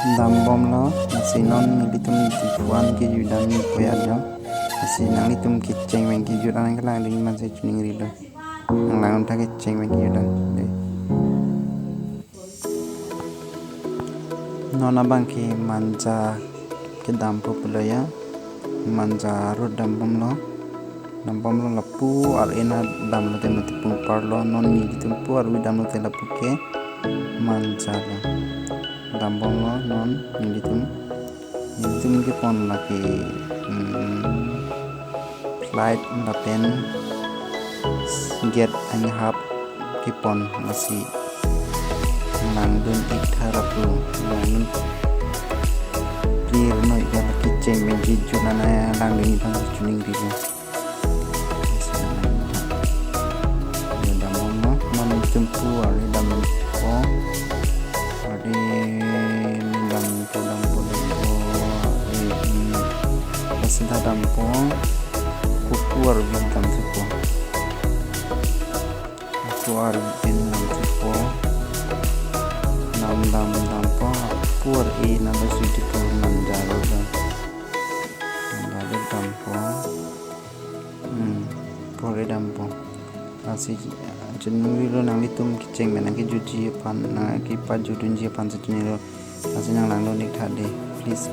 dam bom lo nasi non ni tum tipuan ki judan ni poya jo nasi nang ni tum ki ceng meng ki judan ka lang ding man se chuning ri lo nang lang ta ki ceng meng ki judan de nona bang ki manja ki dam po pulaya manja ro dam bom lo lapu ar ena dam lo te mati pung par lo non ni tum pu ar wi dam lo te lapu ke manja lo dam bom lo non ni tum ke pon la ke flight la pen get ang hap ke pon nasi nang dun ik tharapu nang clear noi ga ki cheng men ki junana lang ni thang chuning ri lo dam bom lo man tum pu ar dam ko ari dam po Sita dampo kukuar bintang sipo kukuar bintang sipo nam dampo kuar nam suci po mandalo dampo pore dampo asi jenuri lo nang litum kiceng menang ki juji pan na ki pa judun ji pan secini lo asi nang lang lo nik thade please